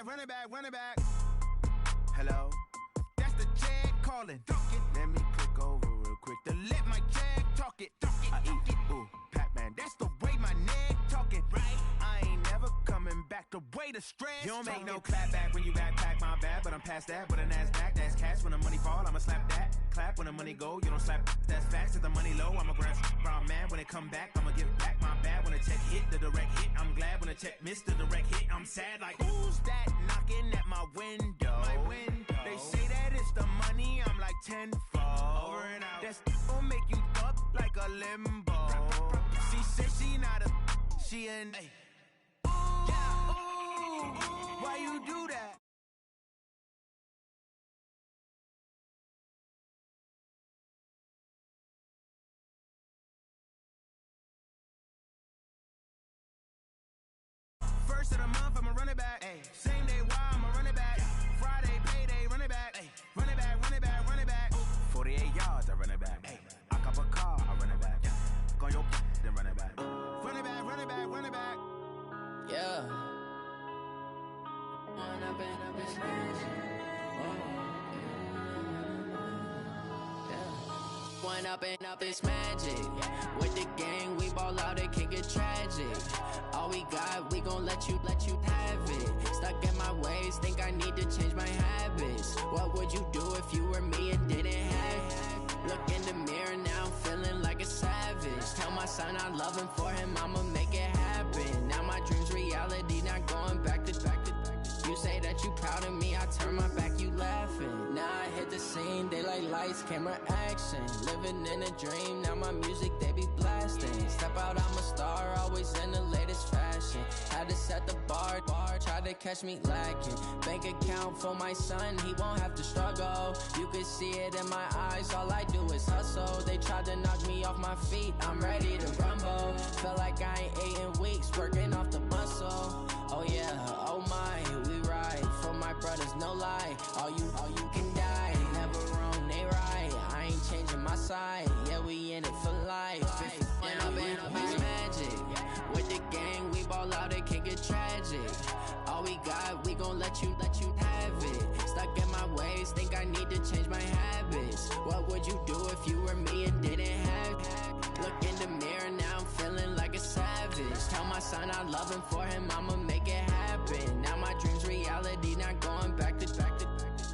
run it back. Hello? That's the Jag calling. Let me click over real quick to let my Jag talk it. I eat, ooh, Pac-Man. That's the way my neck talking. Right? I ain't never coming back the way the stress. You don't make no clap back when you backpack, my bad, but I'm past that. But a NASDAQ, that's cash. When the money fall, I'ma slap that. Clap when the money go, you don't slap. That's facts. If the money low, I'ma grab brown man. When it come back, I'ma give back my bad. When the check hit, the direct hit, I'm glad. When the check missed the direct hit, I'm sad. Like, who's that knocking at my window? They say that it's the money, I'm like tenfold. Over and out. That's gon' make you up like a limbo. She said she not a, she an. Ooh, yeah, ooh, why you do that? First of the month, I'ma run it back. Ay. Same day, why I'ma run it back. Friday, payday, run it back. Ay. Run it back, run it back, run it back. 48 yards, I run it back. Ay. I cop a car, I run it back. Go your then run it back. Run it back, run it back, run it back. Yeah. Run up and up, it's One up and up, it's magic. With the gang, we ball out, it can get tragic. All we got, we gon' let you have it. Stuck in my ways, think I need to change my habits. What would you do if you were me and didn't have it? Look in the mirror, now I'm feeling like a savage. Tell my son I love him, for him I'ma make it happen. Now my dream's reality, not going back to. You say that you proud of me, I turn my back, you laughing. Now I hit the scene, daylight lights, camera action. Living in a dream, now my music, they be blasting. Step out, I'm a star, always in the latest fashion. Had to set the bar, try to catch me lacking. Bank account for my son, he won't have to struggle. You can see it in my eyes, all I do is hustle. They tried to knock me off my feet, I'm ready to rumble. Feel like I ain't ate in weeks, working off the muscle. Oh yeah, oh my, we ride for my brothers, no lie. All you can die, never wrong, they right. I ain't changing my side, yeah, we in it for life. When up and up is magic. With the gang, we ball out, it can get tragic. All we got, we gon' let you have it. Stuck in my ways, think I need to change my habits. What would you do if you were me and didn't have it? Look in the mirror, now I'm feeling like a savage. Tell my son I love him, for him I'ma make it happen. Now my dream's reality, not going back to.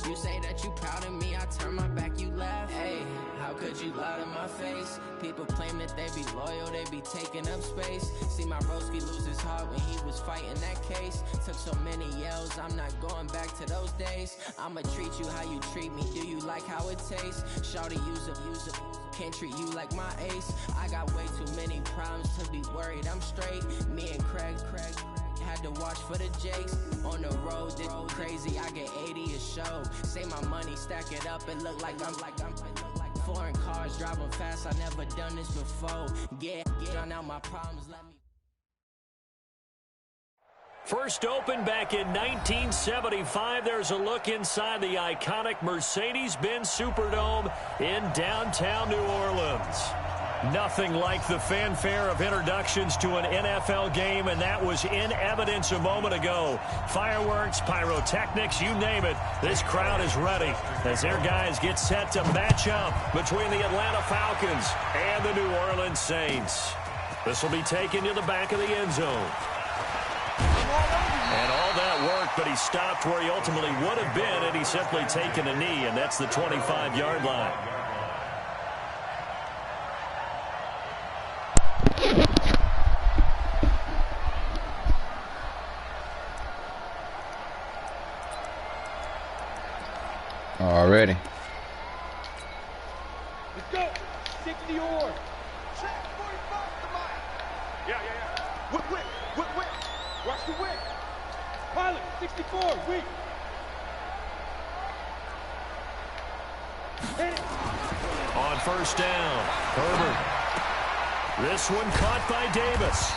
You say that you proud of me, I turn my back, you laugh. Hey, how could you lie to my face? People claim that they be loyal, they be taking up space. See my broski lose his heart when he was fighting that case. Took so many yells, I'm not going back to those days. I'ma treat you how you treat me, do you like how it tastes? Shawty, use it. Can't treat you like my ace. I got way too many problems to be worried, I'm straight. Me and Craig had to watch for the Jakes. On the road, this crazy, I get 80 a show. Say my money, stack it up, and look like I'm foreign cars, driving fast, I never done this before. Get on out my problems, let me. First opened back in 1975, there's a look inside the iconic Mercedes-Benz Superdome in downtown New Orleans. Nothing like the fanfare of introductions to an NFL game, and that was in evidence a moment ago. Fireworks, pyrotechnics, you name it. This crowd is ready as their guys get set to match up between the Atlanta Falcons and the New Orleans Saints. This will be taken to the back of the end zone. And all that work, but he stopped where he ultimately would have been had he simply taken a knee, and that's the 25-yard line. Already. Let's go. 60 or. Check 45 to mile. Yeah. Whip. Watch the whip. Pilot, 64, weak. Hit it. On first down, Herbert. This one caught by Davis.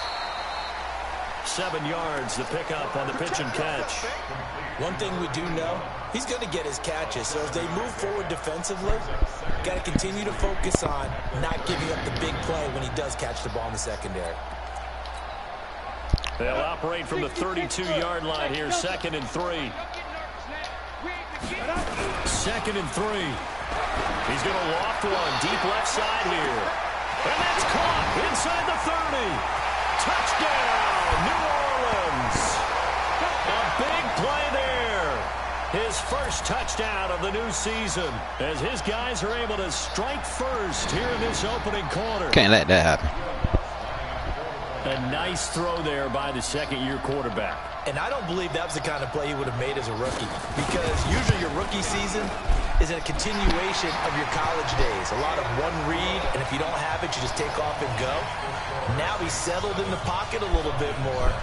7 yards, the pickup on the pitch and catch. One thing we do know, he's going to get his catches. So if they move forward defensively, got to continue to focus on not giving up the big play when he does catch the ball in the secondary. They'll operate from the 32-yard line here, 2nd and 3. 2nd and 3. He's going to loft one deep left side here. And that's caught inside the 30. Touchdown, New Orleans. A big play there. His first touchdown of the new season as his guys are able to strike first here in this opening quarter. Can't let that happen. A nice throw there by the second-year quarterback. And I don't believe that was the kind of play he would have made as a rookie, because usually your rookie season is a continuation of your college days. A lot of one read, and if you don't have it, you just take off and go. Now he's settled in the pocket a little bit more,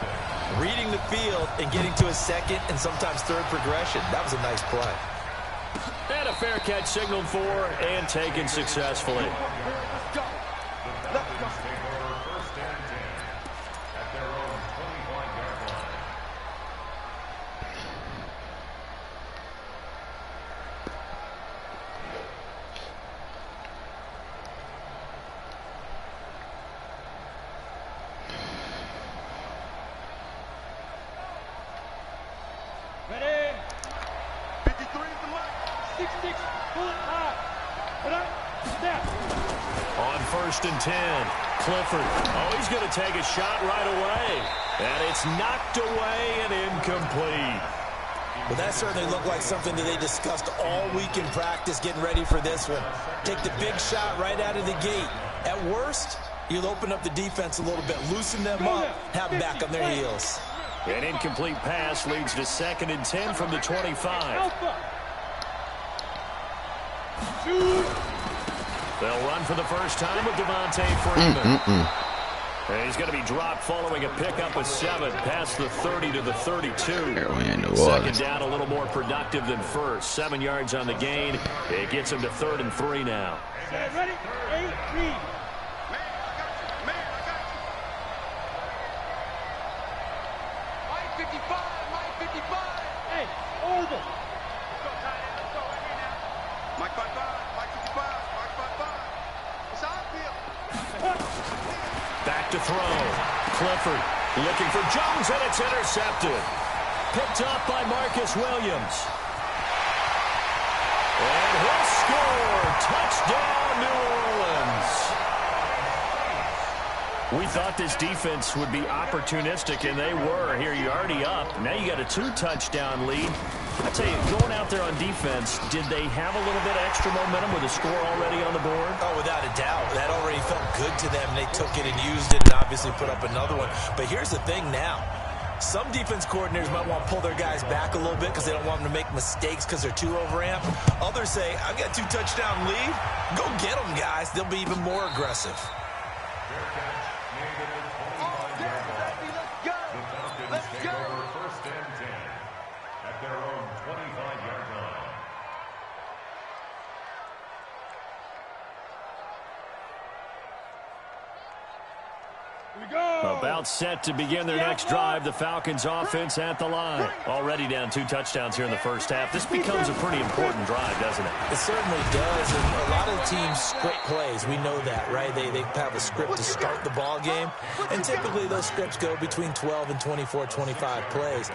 reading the field and getting to his second and sometimes third progression. That was a nice play. And a fair catch signaled for and taken successfully. On 1st and 10, Clifford. Oh, he's going to take a shot right away. And it's knocked away and incomplete. Well, that certainly looked like something that they discussed all week in practice getting ready for this one. Take the big shot right out of the gate. At worst, you'll open up the defense a little bit, loosen them up, have them back on their heels. An incomplete pass leads to 2nd and 10 from the 25. They'll run for the first time with Devontae Freeman. And he's going to be dropped following a pickup of 7 past the 30 to the 32. Second down, a little more productive than first. 7 yards on the gain. It gets him to 3rd and 3 now. Ready? 8-3. Back to throw. Clifford looking for Jones, and it's intercepted. Picked up by Marcus Williams. And he'll score. Touchdown, New Orleans. We thought this defense would be opportunistic, and they were. Here, you're already up. Now you got a 2-touchdown lead. I tell you, going out there on defense, did they have a little bit of extra momentum with a score already on the board? Oh, without a doubt. That already felt good to them. They took it and used it and obviously put up another one. But here's the thing now. Some defense coordinators might want to pull their guys back a little bit because they don't want them to make mistakes because they're too overamped. Others say, I've got a 2-touchdown lead. Go get them, guys. They'll be even more aggressive. About set to begin their next drive. The Falcons offense at the line. Already down 2 touchdowns here in the first half. This becomes a pretty important drive, doesn't it? It certainly does. And a lot of the teams script plays. We know that, right? They have a script to start the ball game. And typically those scripts go between 12 and 24, 25 plays.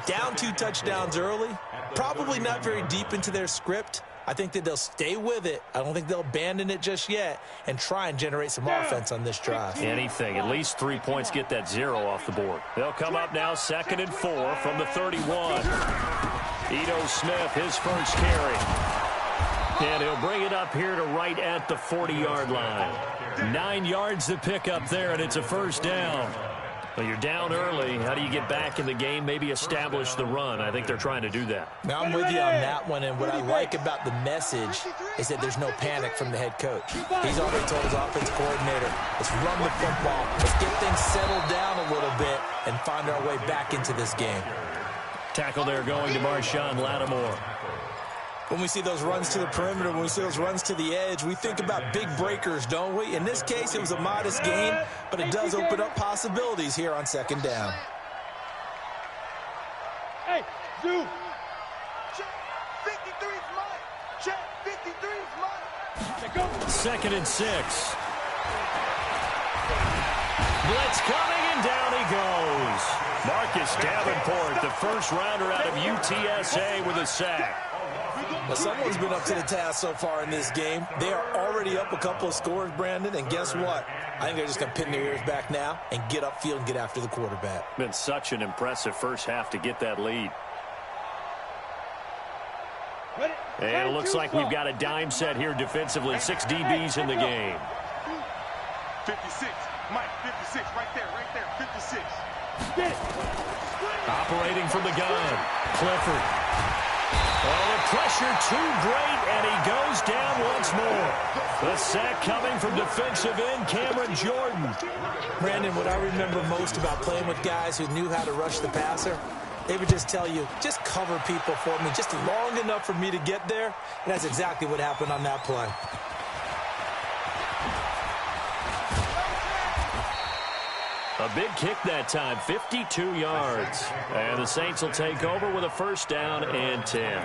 Down 2 touchdowns early. Probably not very deep into their script. I think that they'll stay with it. I don't think they'll abandon it just yet and try and generate some offense on this drive. Anything. At least 3 points, get that 0 off the board. They'll come up now 2nd and 4 from the 31. Ito Smith, his first carry. And he'll bring it up here to right at the 40-yard line. 9 yards to pick up there, and it's a first down. Well, you're down early. How do you get back in the game? Maybe establish the run. I think they're trying to do that. Now, I'm with you on that one, and what I like about the message is that there's no panic from the head coach. He's already told his offense coordinator, let's run the football. Let's get things settled down a little bit and find our way back into this game. Tackle there going to Marshawn Lattimore. When we see those runs to the perimeter, when we see those runs to the edge, we think about big breakers, don't we? In this case, it was a modest gain, but it does open up possibilities here on 2nd down. Hey, Zoo. Check 53 is mine. Check 53 is mine. They go. 2nd and 6. Blitz coming And down he goes. Marcus Davenport, the first rounder out of UTSA with a sack. Well, someone's been up to the task so far in this game. They are already up a couple of scores, Brandon, and guess what? I think they're just going to pin their ears back now and get upfield and get after the quarterback. Been such an impressive first half to get that lead. And it looks like we've got a dime set here defensively. 6 DBs in the game. 56. Mike, 56. Right there. 56. Operating from the gun. Clifford. Oh, the pressure too great, and he goes down once more. The sack coming from defensive end Cameron Jordan. Brandon, what I remember most about playing with guys who knew how to rush the passer, they would just tell you, just cover people for me, just long enough for me to get there. And that's exactly what happened on that play. A big kick that time, 52 yards. And the Saints will take over with a first down and 10.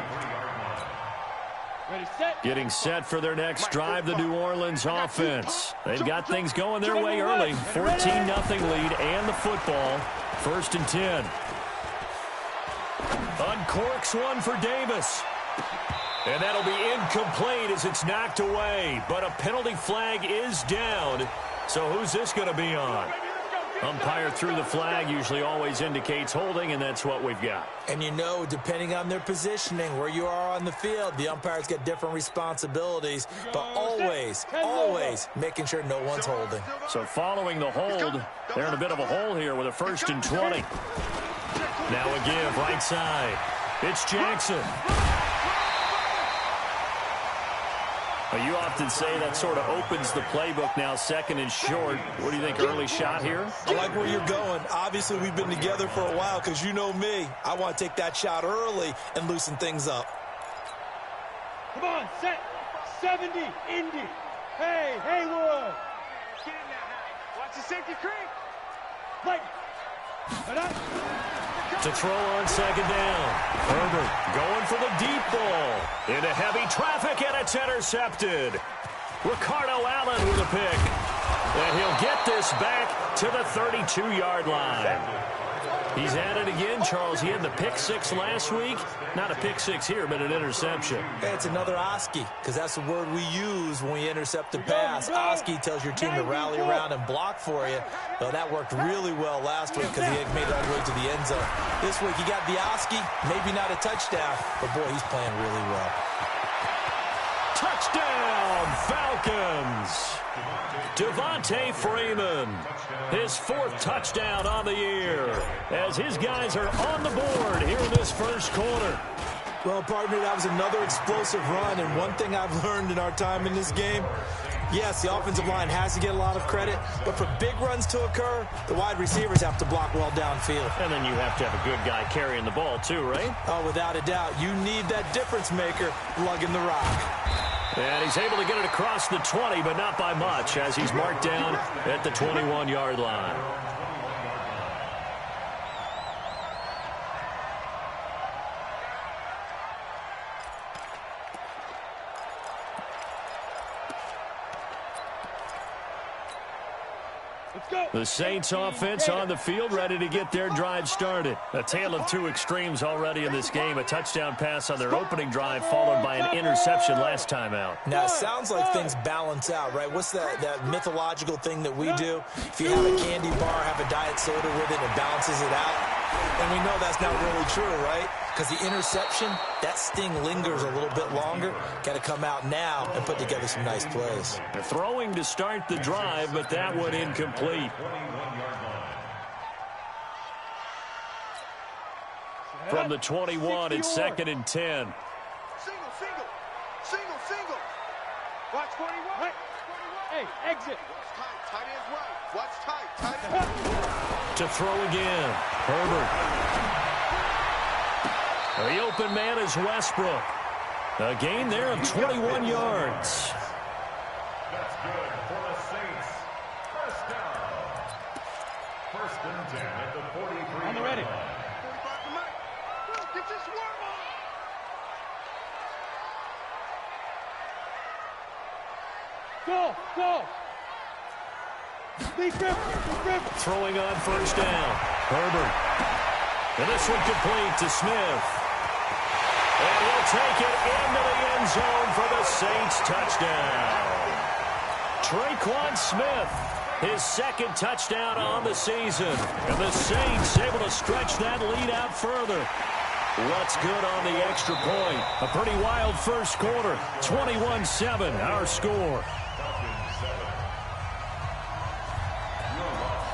Getting set for their next drive, the New Orleans offense. They've got things going their way early. 14-0 lead and the football. First and 10. Uncorks one for Davis. And that'll be incomplete as it's knocked away. But a penalty flag is down. So who's this going to be on? Umpire threw the flag, usually always indicates holding, and that's what we've got. And you know, depending on their positioning, where you are on the field, the umpires get different responsibilities, but always making sure no one's holding. So following the hold, they're in a bit of a hole here with a first and 20. Now a give, right side. It's Jackson. You often say that sort of opens the playbook now, second and short. What do you think, early shot here? I like where you're going. Obviously, we've been together for a while because you know me. I want to take that shot early and loosen things up. Come on, set. 70, Indy. Hey, Haywood. Get in there, Harry. Watch the safety creep. Play. To throw on second down. Herbert going for the deep ball. Into heavy traffic, and it's intercepted. Ricardo Allen with a pick. And he'll get this back to the 32-yard line. He's at it again, Charles. He had the pick six last week. Not a pick six here, but an interception. Hey, it's another Oski, because that's the word we use when we intercept the pass. Oski tells your team to rally around and block for you. Well, that worked really well last week because he had made it all the way to the end zone. This week he got the Oski, maybe not a touchdown, but boy, he's playing really well. Touchdown, Falcons! Devontae Freeman, his 4th touchdown on the year, as his guys are on the board here in this first quarter. Well, partner, that was another explosive run, and one thing I've learned in our time in this game, yes, the offensive line has to get a lot of credit, but for big runs to occur, the wide receivers have to block well downfield. And then you have to have a good guy carrying the ball too, right? Oh, without a doubt. You need that difference maker lugging the rock. And he's able to get it across the 20, but not by much, as he's marked down at the 21-yard line. The Saints offense on the field, ready to get their drive started. A tale of two extremes already in this game. A touchdown pass on their opening drive, followed by an interception last time out. Now, it sounds like things balance out, right? What's that mythological thing that we do? If you have a candy bar, have a diet soda with it, it balances it out. And we know that's not really true, right? Because the interception, that sting lingers a little bit longer. Got to come out now and put together some nice plays. They're throwing to start the drive, but that one incomplete. From the 21, it's 2nd and 10. Single. Watch 41. Hey, exit. Tight ends right. Watch tight ends. To throw again. Herbert. The open man is Westbrook. A gain there of 21 yards. That's good for the Saints. First down. 1st and 10 at the 43. On the ready. 45 to Mike. Get your swarm on. Go. Throwing on first down. Herbert. And this one complete to Smith. And he'll take it into the end zone for the Saints touchdown. Tre'Quan Smith, his second touchdown on the season. And the Saints able to stretch that lead out further. What's good on the extra point? A pretty wild first quarter. 21-7, our score.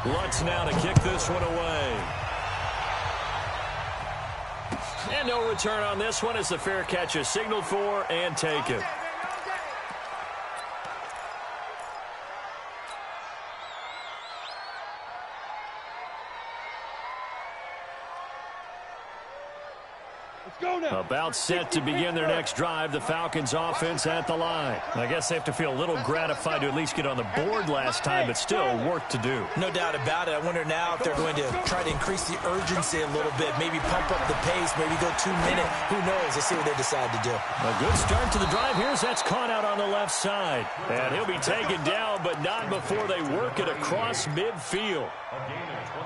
Lutz now to kick this one away. And no return on this one as the fair catch is signaled for and taken. About set to begin their next drive. The Falcons offense at the line. I guess they have to feel a little gratified to at least get on the board last time, but still work to do. No doubt about it. I wonder now if they're going to try to increase the urgency a little bit, maybe pump up the pace, maybe go 2 minute. Who knows? Let's see what they decide to do. A good start to the drive. Here's that's caught out on the left side. And he'll be taken down, but not before they work it across midfield.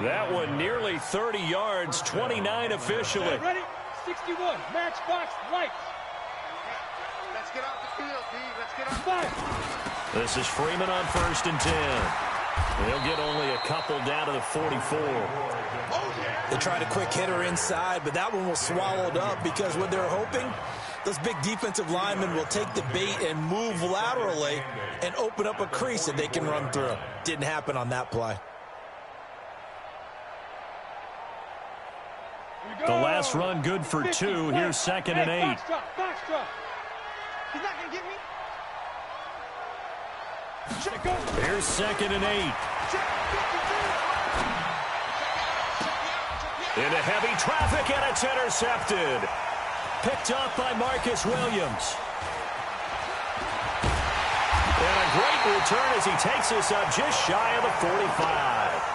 That one nearly 30 yards, 29 officially. Ready? 61, matchbox lights. Let's get off the field, D. Let's get off the field. This is Freeman on 1st and 10. He'll get only a couple down to the 44. They tried a quick hitter inside, but that one was swallowed up because what they're hoping, those big defensive linemen will take the bait and move laterally and open up a crease that they can run through. Didn't happen on that play. The last run good for 2. Here's 2nd and 8. He's not going to get me. Here's 2nd and 8. Into heavy traffic, and it's intercepted. Picked off by Marcus Williams. And a great return as he takes us up just shy of the 45.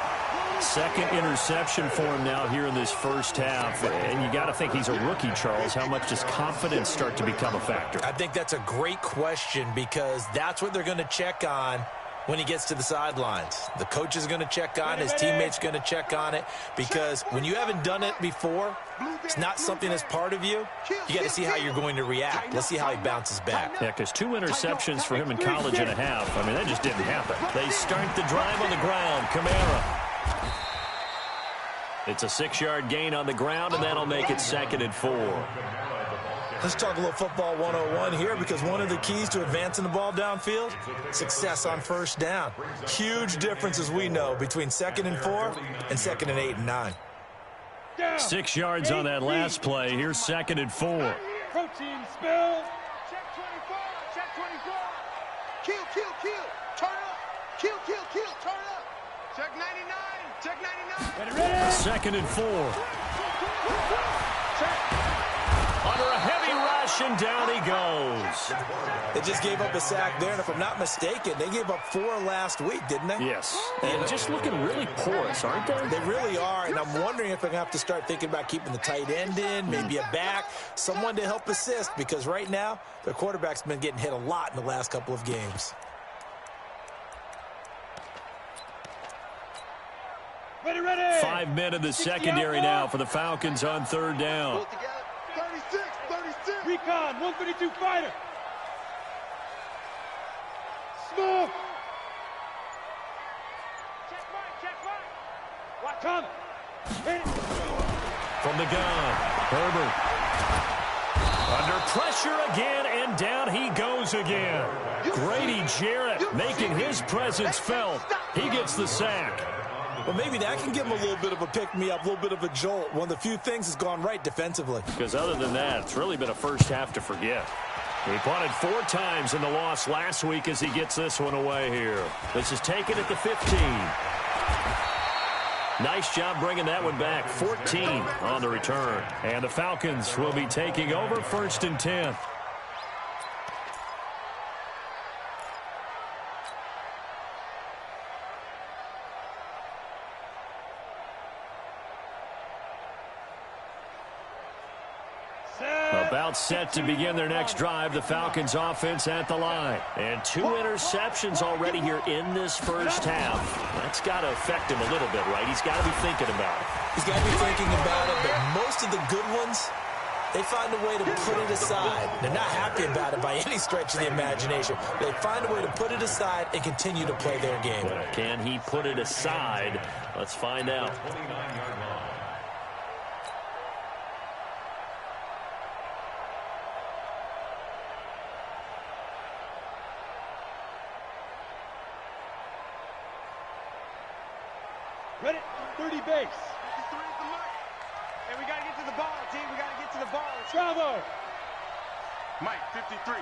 Second interception for him now here in this first half. And you got to think he's a rookie, Charles. How much does confidence start to become a factor? I think that's a great question because that's what they're going to check on when he gets to the sidelines. The coach is going to check on it. His teammates going to check on it because when you haven't done it before, it's not something that's part of you. You got to see how you're going to react. Let's see how he bounces back. Yeah, because 2 interceptions for him in college and a half. I mean, that just didn't happen. They start the drive on the ground. Kamara. It's a 6-yard gain on the ground, and that'll make it 2nd and 4. Let's talk a little football 101 here because one of the keys to advancing the ball downfield, success on first down. Huge difference, as we know, between 2nd and 4 and 2nd and 8 and 9. 6 yards on that last play. Here's 2nd and 4. Protein spill. Check 24. Check 24. Kill. Turn up. Kill. Turn up. Check 99. Check 99. 2nd and 4. Under a heavy rush, and down he goes. They just gave up a sack there, and if I'm not mistaken, they gave up 4 last week, didn't they? Yes. And just looking really porous, aren't they? They really are, and I'm wondering if they're going to have to start thinking about keeping the tight end in, maybe a back, someone to help assist, because right now, their quarterback's been getting hit a lot in the last couple of games. Ready. 5 men in the secondary now for the Falcons on 3rd down. 36. Recon, 152 fighter. Smith. Check right. Watch on. From the gun, Herbert. Under pressure again, and down he goes again. Grady Jarrett making his presence felt. He gets the sack. Well, maybe that can give him a little bit of a pick-me-up, a little bit of a jolt. One of the few things has gone right defensively. Because other than that, it's really been a first half to forget. He punted 4 times in the loss last week as he gets this one away here. This is taken at the 15. Nice job bringing that one back. 14 on the return. And the Falcons will be taking over 1st and 10. About set to begin their next drive, the Falcons offense at the line. And 2 interceptions already here in this first half. That's got to affect him a little bit, right? He's got to be thinking about it. He's got to be thinking about it, but most of the good ones, they find a way to put it aside. They're not happy about it by any stretch of the imagination. They find a way to put it aside and continue to play their game. Can he put it aside? Let's find out. Ready? 30 base. And we got to get to the ball, team. We got to get to the ball. Bravo. Mike, 53.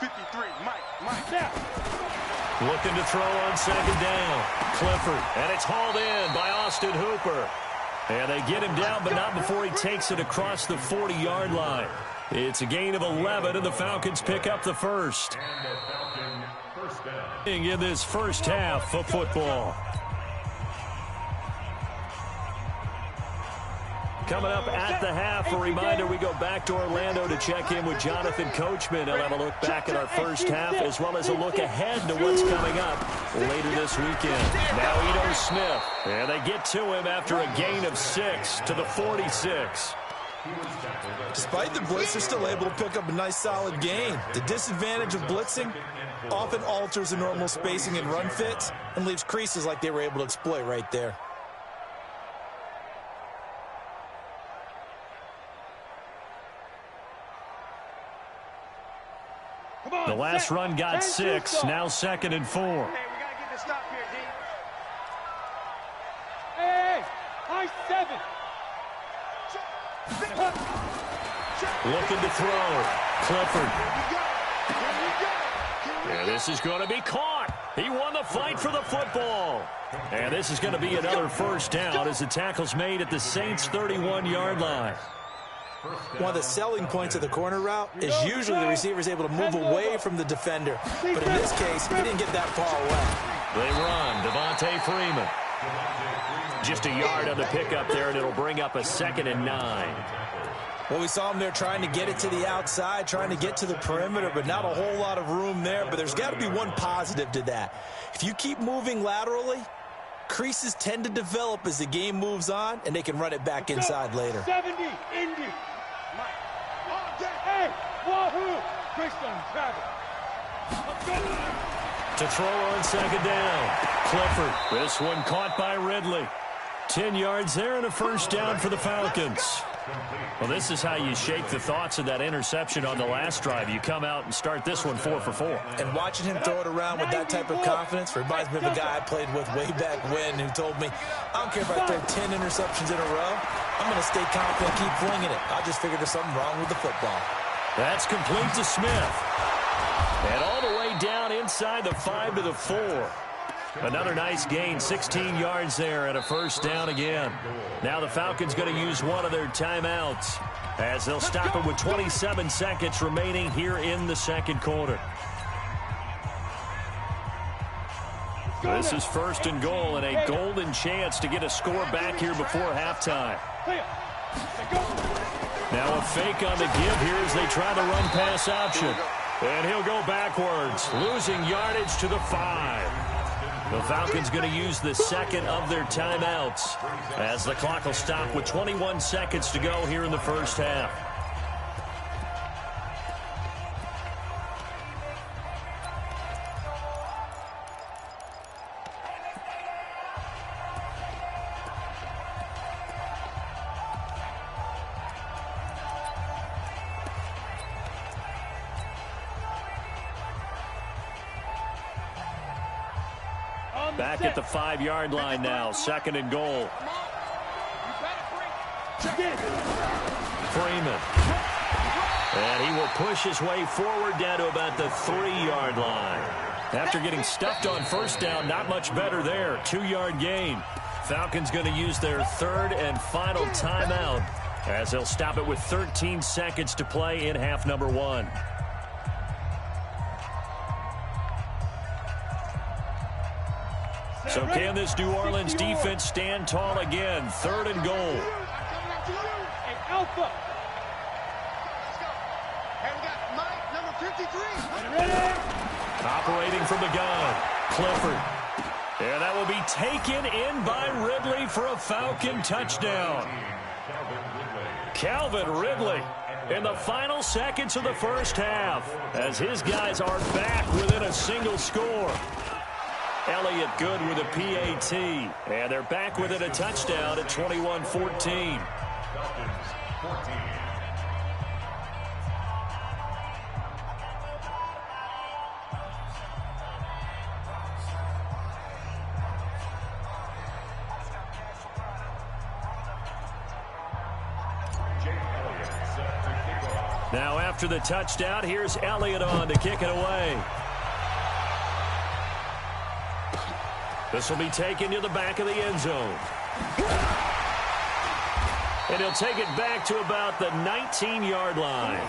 53. Mike. Yeah. Looking to throw on second down. Clifford. And it's hauled in by Austin Hooper. And they get him down, but not before he takes it across the 40-yard line. It's a gain of 11, and the Falcons pick up the first. In this first half of football. Coming up at the half, a reminder, we go back to Orlando to check in with Jonathan Coachman. He'll have a look back at our first half as well as a look ahead to what's coming up later this weekend. Now Ito Smith, and they get to him after a gain of 6 to the 46. Despite the blitz, they're still able to pick up a nice solid gain. The disadvantage of blitzing often alters the normal spacing and run fits and leaves creases like they were able to exploit right there. The last run got 6, now 2nd and 4. Hey, we got to get this stop here, D. Hey, high 7. Looking to throw. Clifford. And this is going to be caught. He won the fight for the football. And this is going to be another first down as the tackle's made at the Saints' 31-yard line. One of the selling points of the corner route is usually the receiver is able to move away from the defender. But in this case, he didn't get that far away. They run. Devontae Freeman. Just a yard on the pickup there, and it'll bring up a 2nd and 9. Well, we saw him there trying to get it to the outside, trying to get to the perimeter, but not a whole lot of room there. But there's got to be one positive to that. If you keep moving laterally, creases tend to develop as the game moves on, and they can run it back inside later. 70, Indy. Hey, wahoo! Christian Travis. To throw on second down. Clifford. This one caught by Ridley. 10 yards there and a first down for the Falcons. Well, this is how you shake the thoughts of that interception on the last drive. You come out and start this one 4 for 4. And watching him throw it around with that type of confidence reminds me of a guy I played with way back when who told me, I don't care if I throw 10 interceptions in a row. I'm going to stay confident, keep flinging it. I just figured there's something wrong with the football. That's complete to Smith. And all the way down inside the 5 to the 4. Another nice gain, 16 yards there and a first down again. Now the Falcons going to use one of their timeouts as they'll stop it with 27 seconds remaining here in the second quarter. This is 1st and goal and a golden chance to get a score back here before halftime. Now a fake on the give here as they try the run-pass option. And he'll go backwards, losing yardage to the 5. The Falcons going to use the second of their timeouts as the clock will stop with 21 seconds to go here in the first half. Back at the 5-yard line now, 2nd and goal. Freeman. And he will push his way forward down to about the 3-yard line. After getting stuffed on first down, not much better there. 2-yard gain. Falcons going to use their 3rd and final timeout as they'll stop it with 13 seconds to play in half number 1. So can this New Orleans defense stand tall again? 3rd and goal. And we got Mike, number 53. Operating from the gun, Clifford. And that will be taken in by Ridley for a Falcon touchdown. Calvin Ridley in the final seconds of the first half as his guys are back within a single score. Elliott good with a PAT, and they're back within a touchdown at 21-14. Now after the touchdown, here's Elliott on to kick it away. This will be taken to the back of the end zone. And he'll take it back to about the 19-yard line.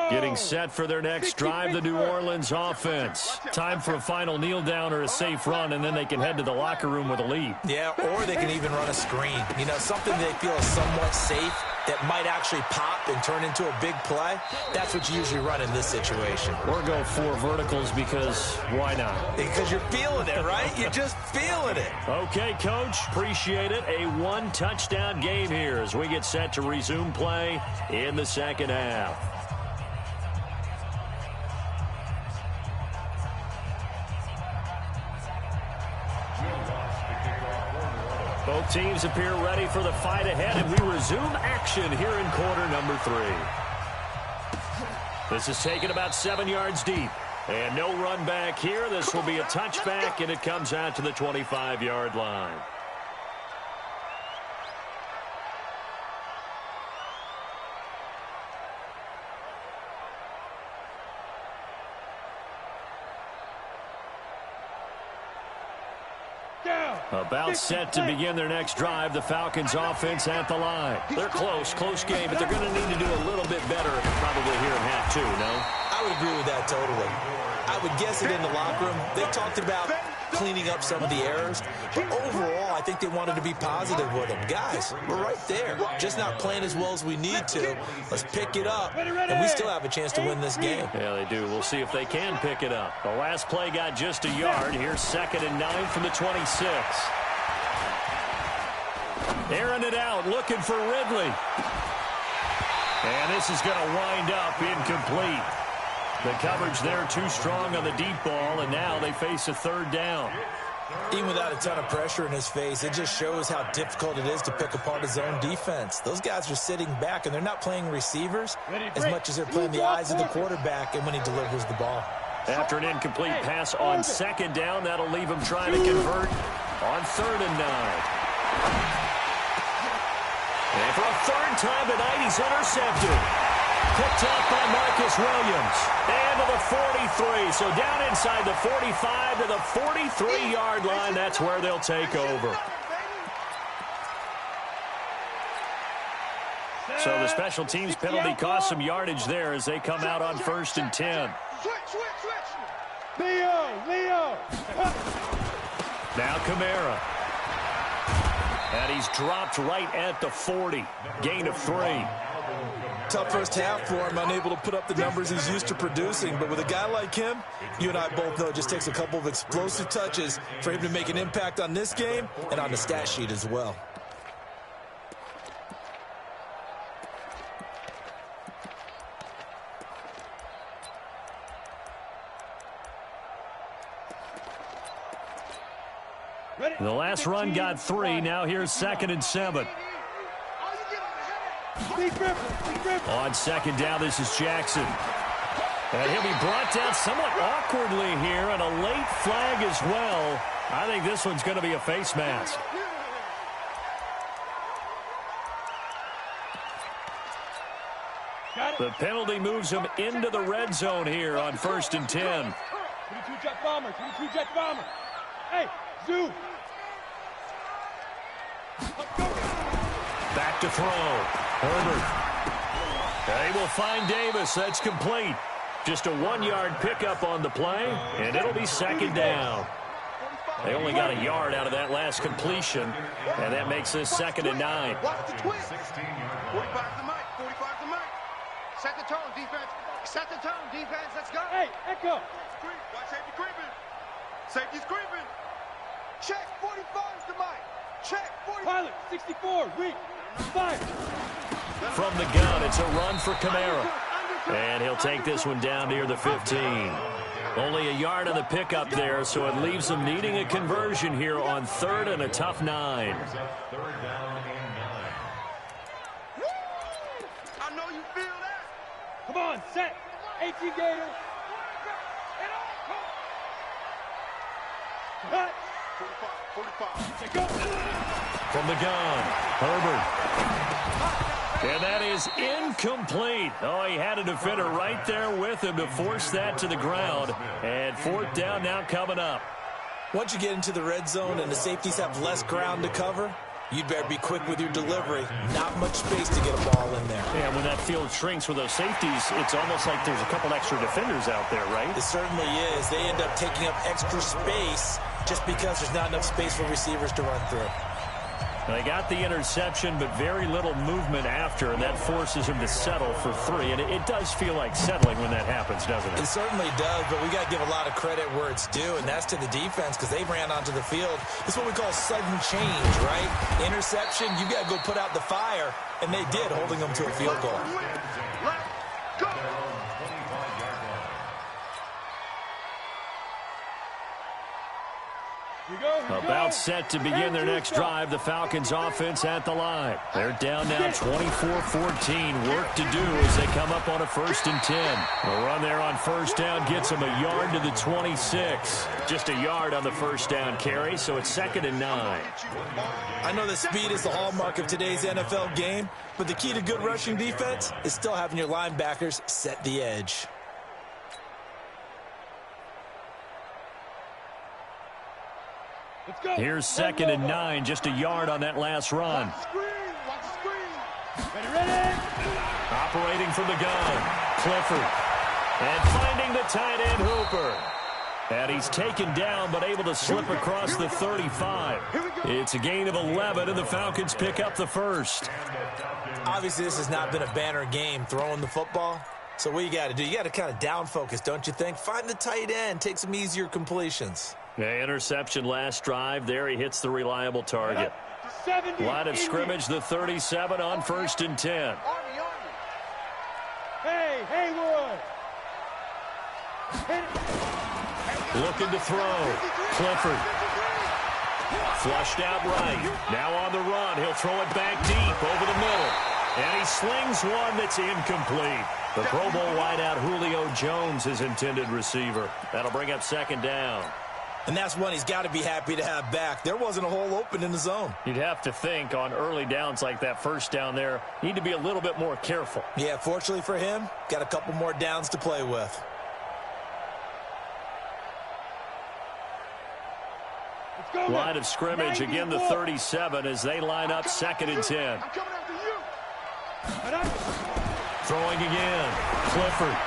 Getting set for their next drive, the New Orleans offense. Time for a final kneel down or a safe run, and then they can head to the locker room with a lead. Yeah, or they can even run a screen. You know, something they feel is somewhat safe that might actually pop and turn into a big play. That's what you usually run in this situation. Or go 4 verticals because why not? Because you're feeling it, right? You're just feeling it. Okay, Coach, appreciate it. A 1-touchdown game here as we get set to resume play in the second half. Both teams appear ready for the fight ahead, and we resume action here in quarter number 3. This is taken about 7 yards deep. And no run back here. This will be a touchback, and it comes out to the 25-yard line. About set to begin their next drive, the Falcons offense at the line. They're close game, but they're going to need to do a little bit better probably here in half 2, no? I would agree with that totally. I would guess it in the locker room. They talked about cleaning up some of the errors, but overall, I think they wanted to be positive with them. Guys, we're right there. Just not playing as well as we need to. Let's pick it up, and we still have a chance to win this game. Yeah, they do. We'll see if they can pick it up. The last play got just a yard. Here's 2nd and 9 from the 26. Airing it out, looking for Ridley. And this is going to wind up incomplete. The coverage there too strong on the deep ball, and now they face a 3rd down. Even without a ton of pressure in his face, it just shows how difficult it is to pick apart his own defense. Those guys are sitting back, and they're not playing receivers as much as they're playing the eyes of the quarterback and when he delivers the ball. After an incomplete pass on 2nd down, that'll leave him trying to convert on 3rd and 9. And for a 3rd time tonight, he's intercepted. Picked up by Marcus Williams. And to the 43. So down inside the 45 to the 43-yard line. That's where they'll take over. So the special teams penalty cost some yardage there as they come out on 1st and 10. Switch. Leo. Now Kamara. And he's dropped right at the 40. Gain of 3. Tough first half for him, unable to put up the numbers he's used to producing. But with a guy like him, you and I both know it just takes a couple of explosive touches for him to make an impact on this game and on the stat sheet as well. The last run got 3. Now here's 2nd and 7. On 2nd down, this is Jackson. And he'll be brought down somewhat awkwardly here, and a late flag as well. I think this one's going to be a face mask. The penalty moves him into the red zone here on 1st and 10. 22 jet bomber. Hey, Zoo. Back to throw. Herbert. They will find Davis. That's complete. Just a 1-yard pickup on the play, and it'll be second down. They only got a yard out of that last completion, and that makes this 2nd and 9. Watch the twist. 45 to Mike. 45 to Mike. Set the tone, defense. Set the tone, defense. Let's go. Hey, echo. Watch safety creeping. Safety's creeping. Check. 45 to Mike. Check. 45. Pilot, 64. Weak. Fire. From the gun, it's a run for Kamara. And he'll take this one down near the 15. Only a yard on the pickup there, so it leaves them needing a conversion here on 3rd and a tough 9. I know you feel that. Come on, set. 18 Gators. Cut. 45. From the gun, Herbert. And that is incomplete. Oh, he had a defender right there with him to force that to the ground. And 4th down now coming up. Once you get into the red zone and the safeties have less ground to cover, you'd better be quick with your delivery. Not much space to get a ball in there. Yeah, when that field shrinks with those safeties, it's almost like there's a couple extra defenders out there, right? It certainly is. They end up taking up extra space just because there's not enough space for receivers to run through. They got the interception, but very little movement after, and that forces him to settle for 3. And it does feel like settling when that happens, doesn't it? It certainly does, but we got to give a lot of credit where it's due, and that's to the defense because they ran onto the field. It's what we call sudden change, right? Interception, you got to go put out the fire, and they did, holding them to a field goal. Let's go. About set to begin their next drive. The Falcons offense at the line. They're down now 24-14. Work to do as they come up on a 1st and 10. The run there on 1st down gets them a yard to the 26. Just a yard on the 1st down carry, so it's 2nd and 9. I know that speed is the hallmark of today's NFL game, but the key to good rushing defense is still having your linebackers set the edge. Here's 2nd and 9, just a yard on that last run. Operating from the gun, Clifford. And finding the tight end, Hooper. And he's taken down, but able to slip across the 35. It's a gain of 11, and the Falcons pick up the 1st. Obviously, this has not been a banner game throwing the football. So what you got to do, you got to kind of down focus, don't you think? Find the tight end, take some easier completions. Yeah, interception last drive. There he hits the reliable target. Line of scrimmage, the 37 on 1st and 10. Hey, Haywood. Looking to throw. Clifford. Flushed out right. Now on the run. He'll throw it back deep over the middle. And he slings one that's incomplete. The Pro Bowl wideout Julio Jones, his intended receiver. That'll bring up 2nd down. And that's one he's got to be happy to have back. There wasn't a hole open in the zone. You'd have to think on early downs like that 1st down there, need to be a little bit more careful. Yeah, fortunately for him, got a couple more downs to play with. Line of scrimmage, again the 37 as they line up 2nd and 10. Throwing again, Clifford.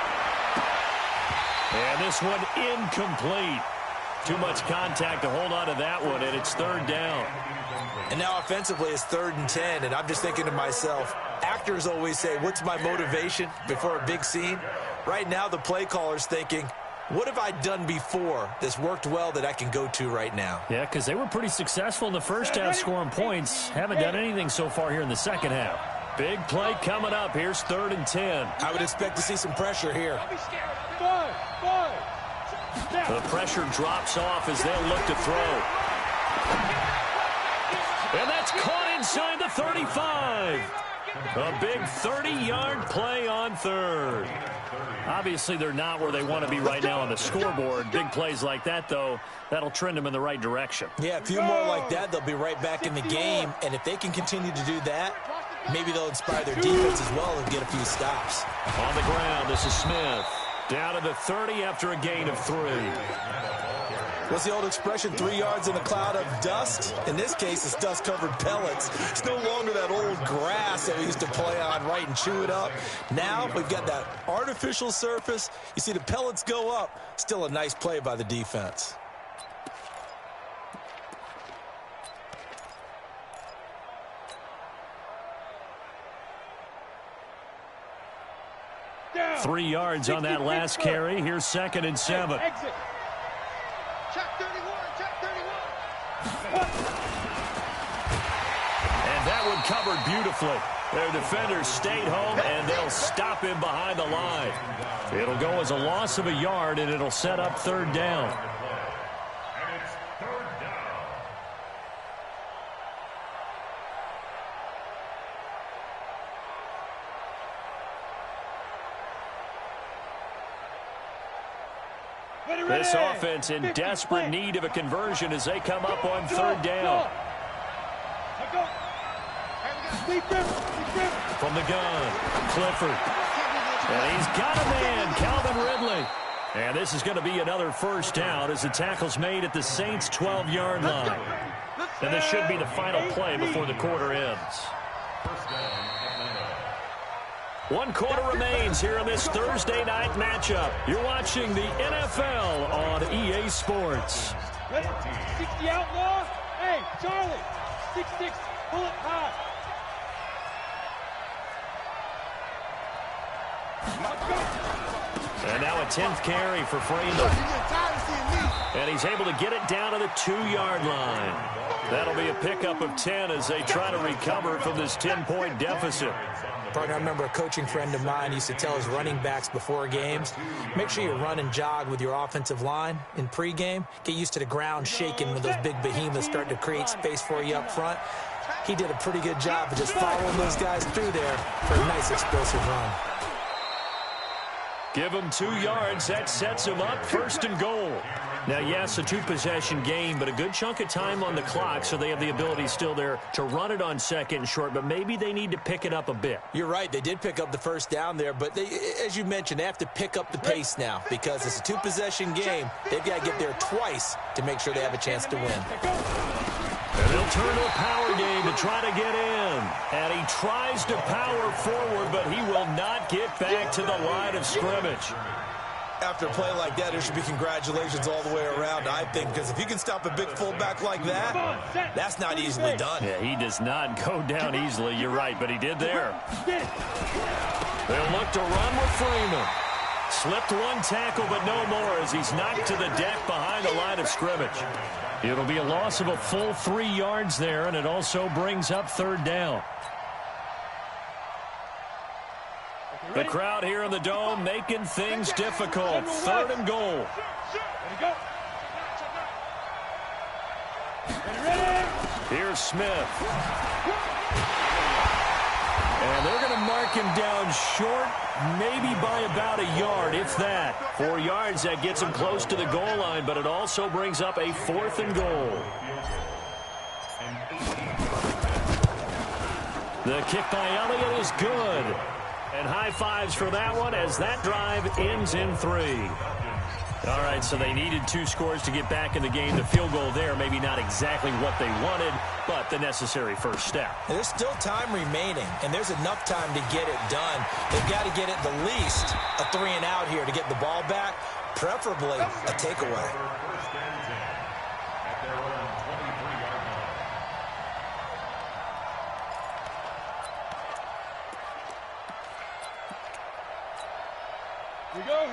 And this one incomplete. Too much contact to hold on to that one, and it's 3rd down. And now offensively it's 3rd and 10, and I'm just thinking to myself, actors always say, what's my motivation before a big scene? Right now the play caller's thinking, what have I done before that's worked well that I can go to right now? Yeah, because they were pretty successful in the 1st half scoring points. Haven't done anything so far here in the 2nd half. Big play coming up. Here's 3rd and 10. I would expect to see some pressure here. The pressure drops off as they'll look to throw. And that's caught inside the 35. A big 30-yard play on 3rd. Obviously, they're not where they want to be right now on the scoreboard. Big plays like that, though, that'll trend them in the right direction. Yeah, a few more like that, they'll be right back in the game. And if they can continue to do that, maybe they'll inspire their defense as well and get a few stops. On the ground, this is Smith. Down to the 30 after a gain of 3. What's the old expression, 3 yards in a cloud of dust? In this case, it's dust-covered pellets. It's no longer that old grass that we used to play on, right, and chew it up. Now we've got that artificial surface. You see the pellets go up. Still a nice play by the defense. Down. 3 yards on that last carry. Here's 2nd and 7. Exit. Check 31, check 31. And that one covered beautifully. Their defenders stayed home, and they'll stop him behind the line. It'll go as a loss of a yard, and it'll set up 3rd down. And it's 3rd down. This offense in desperate need of a conversion as they come up on 3rd down. From the gun, Clifford. And he's got a man, Calvin Ridley. And this is going to be another 1st down as the tackle's made at the Saints' 12-yard line. And this should be the final play before the quarter ends. 1 quarter remains here in this Thursday night matchup. You're watching the NFL on EA Sports. 60 outlaw. Hey, Charlie. 6'6", pull it high. And now a 10th carry for Freeman. And he's able to get it down to the 2-yard line. That'll be a pickup of 10 as they try to recover from this 10-point deficit. Partner, I remember a coaching friend of mine used to tell his running backs before games, make sure you run and jog with your offensive line in pregame. Get used to the ground shaking when those big behemoths start to create space for you up front. He did a pretty good job of just following those guys through there for a nice explosive run. Give him 2 yards. That sets him up 1st and goal. Now, yes, a 2-possession game, but a good chunk of time on the clock, so they have the ability still there to run it on 2nd and short, but maybe they need to pick it up a bit. You're right. They did pick up the 1st down there, but they, as you mentioned, they have to pick up the pace now because it's a 2-possession game. They've got to get there twice to make sure they have a chance to win. And they'll turn to a power game to try to get in. And he tries to power forward, but he will not get back to the line of scrimmage. After a play like that, there should be congratulations all the way around, I think, because if you can stop a big fullback like that, that's not easily done. Yeah, he does not go down easily. You're right, but he did there. They'll look to run with Freeman. Slipped 1 tackle, but no more as he's knocked to the deck behind the line of scrimmage. It'll be a loss of a full 3 yards there, and it also brings up 3rd down. The crowd here in the Dome making things difficult. 3rd and goal. Here's Smith. And they're going to mark him down short, maybe by about a yard, if that. 4 yards, that gets him close to the goal line, but it also brings up a 4th and goal. The kick by Elliott is good. And high fives for that one as that drive ends in 3. All right, so they needed 2 scores to get back in the game. The field goal there, maybe not exactly what they wanted, but the necessary first step. There's still time remaining, and there's enough time to get it done. They've got to get at the least a 3-and-out here to get the ball back, preferably a takeaway.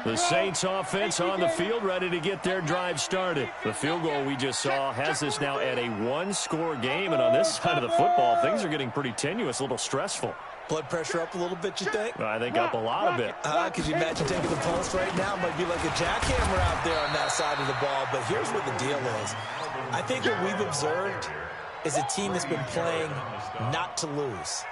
The Saints offense on the field, ready to get their drive started. The field goal we just saw has this now at a 1-score game, and on this side of the football, things are getting pretty tenuous, a little stressful. Blood pressure up a little bit, you think? I think up a lot of it. Could you imagine taking the pulse right now? Might be like a jackhammer out there on that side of the ball, but here's what the deal is. I think what we've observed is a team that's been playing not to lose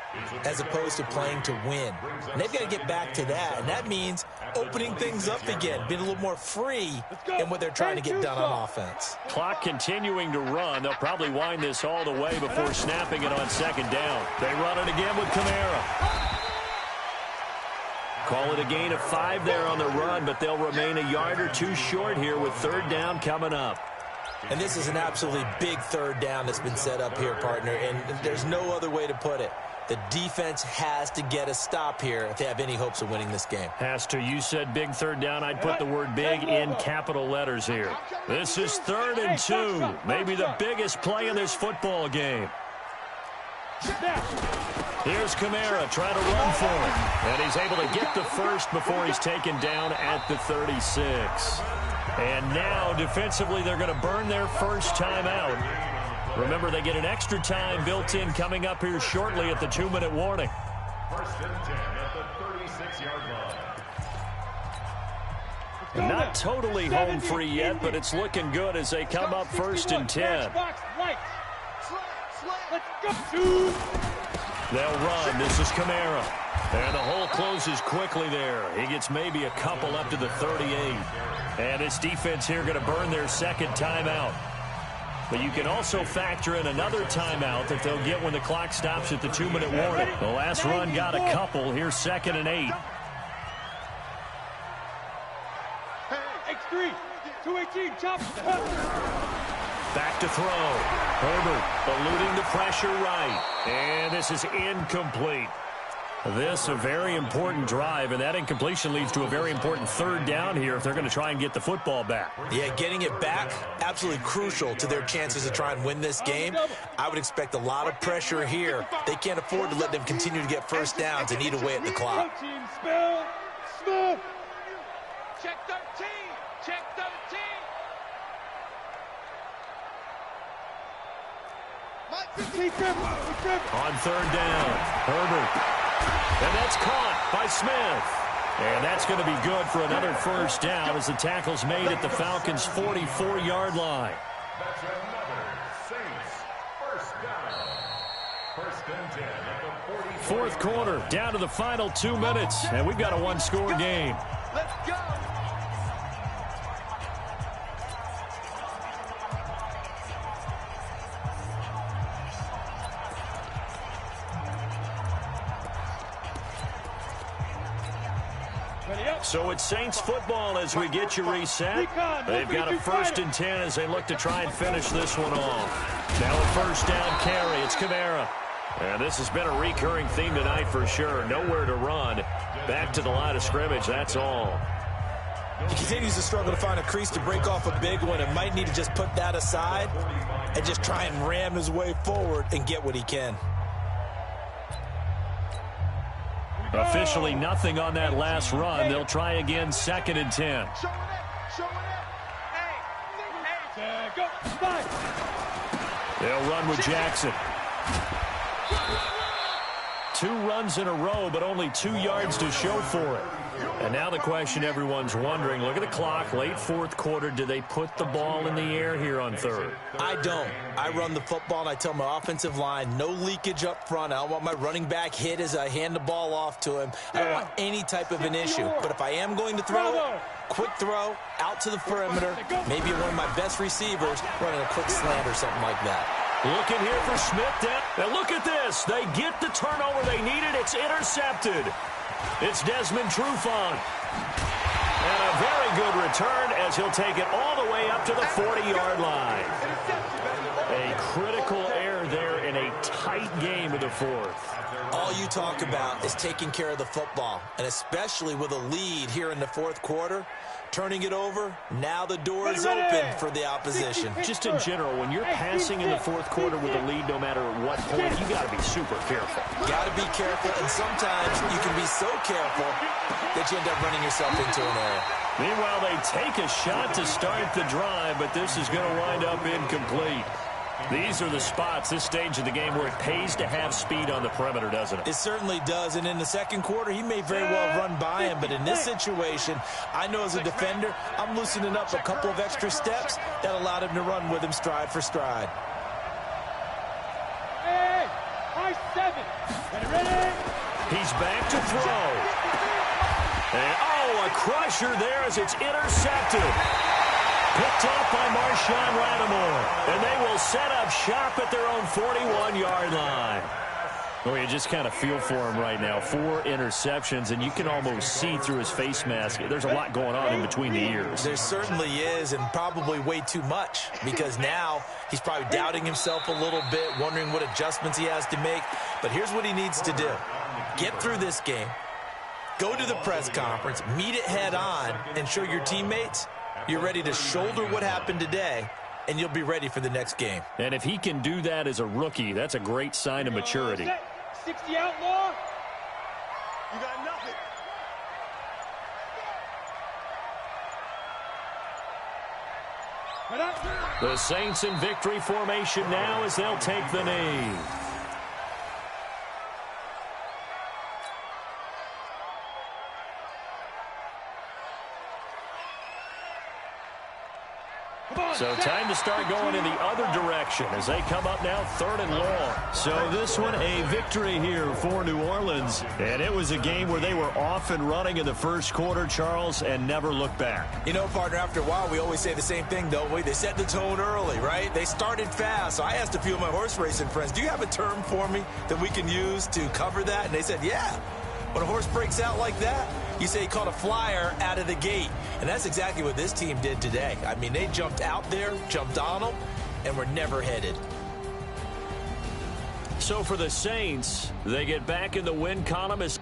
as opposed to playing to win. And they've got to get back to that, and that means opening things up again, being a little more free in what they're trying to get done on offense. Clock continuing to run. They'll probably wind this all the way before snapping it on 2nd down. They run it again with Kamara. Call it a gain of 5 there on the run, but they'll remain a yard or 2 short here with 3rd down coming up. And this is an absolutely big third down that's been set up here, partner, and there's no other way to put it. The defense has to get a stop here if they have any hopes of winning this game. Has to. You said big third down. I'd put the word big in capital letters here. This is 3rd and 2. Maybe the biggest play in this football game. Here's Kamara trying to run for it. And he's able to get the first before he's taken down at the 36. And now, defensively, they're going to burn their first timeout. Remember, they get an extra time built in coming up here shortly at the 2-minute warning. 1st and 10 at the 36-yard line. Not totally home free yet, but it's looking good as they come up 1st and 10. They'll run. This is Kamara. And the hole closes quickly there. He gets maybe a couple up to the 38. And this defense here going to burn their second timeout. But you can also factor in another timeout that they'll get when the clock stops at the 2-minute warning. The last run got a couple. Here's 2nd and 8. X3, 218, chop. Back to throw. Herbert eluding the pressure right. And this is incomplete. This a very important drive, and that incompletion leads to a very important third down here if they're going to try and get the football back. Yeah, getting it back, absolutely crucial to their chances to try and win this game. I would expect a lot of pressure here. They can't afford to let them continue to get first downs and eat away at the clock. Check 13, check 13. On 3rd down, Herbert. And that's caught by Smith. And that's going to be good for another first down as the tackle's made at the Falcons' 44-yard line. That's another Saints first down. 1st and 10 at the 44. 4th quarter, down to the final 2 minutes, and we've got a one-score game. Let's go. So it's Saints football as we get you reset. They've got a 1st and 10 as they look to try and finish this one off. Now a first down carry. It's Kamara. And this has been a recurring theme tonight for sure. Nowhere to run. Back to the line of scrimmage. That's all. He continues to struggle to find a crease to break off a big one and might need to just put that aside and just try and ram his way forward and get what he can. Officially nothing on that last run. They'll try again 2nd and 10. They'll run with Jackson. 2 runs in a row, but only 2 yards to show for it. And now the question everyone's wondering, look at the clock, late 4th quarter, do they put the ball in the air here on 3rd? I don't. I run the football, and I tell my offensive line, no leakage up front. I don't want my running back hit as I hand the ball off to him. I don't want any type of an issue. But if I am going to throw it, quick throw, out to the perimeter, maybe one of my best receivers running a quick slant or something like that. Looking here for Smith. And look at this. They get the turnover they needed. It's intercepted. It's Desmond Trufant. And a very good return as he'll take it all the way up to the 40-yard line. A critical error there in a tight game in the 4th. All you talk about is taking care of the football, and especially with a lead here in the 4th quarter. Turning it over, now the door is open for the opposition. Just in general, when you're passing in the 4th quarter with a lead, no matter what point, you got to be super careful. Got to be careful, and sometimes you can be so careful that you end up running yourself into an error. Meanwhile, they take a shot to start the drive, but this is going to wind up incomplete. These are the spots, this stage of the game, where it pays to have speed on the perimeter, doesn't it? It certainly does, and in the 2nd quarter, he may very well run by him, but in this situation, I know as a defender, I'm loosening up a couple of extra steps that allowed him to run with him stride for stride. Hey, high 7. Ready? He's back to throw. And, a crusher there as it's intercepted. Picked off by Marshawn Lattimore. And they will set up shop at their own 41-yard line. Well, you just kind of feel for him right now. 4 interceptions, and you can almost see through his face mask. There's a lot going on in between the ears. There certainly is, and probably way too much, because now he's probably doubting himself a little bit, wondering what adjustments he has to make. But here's what he needs to do. Get through this game, go to the press conference, meet it head on, and show your teammates you're ready to shoulder what happened today, and you'll be ready for the next game. And if he can do that as a rookie, that's a great sign of maturity. 60 outlaw. You got nothing. The Saints in victory formation now as they'll take the knee. So time to start going in the other direction as they come up now 3rd and long. So this one a victory here for New Orleans. And it was a game where they were off and running in the first quarter, Charles, and never looked back. You know, partner, after a while, we always say the same thing, don't we? They set the tone early, right? They started fast. So I asked a few of my horse racing friends, do you have a term for me that we can use to cover that? And they said, yeah. When a horse breaks out like that, you say he caught a flyer out of the gate. And that's exactly what this team did today. I mean, they jumped out there, jumped on them, and were never headed. So for the Saints, they get back in the win column as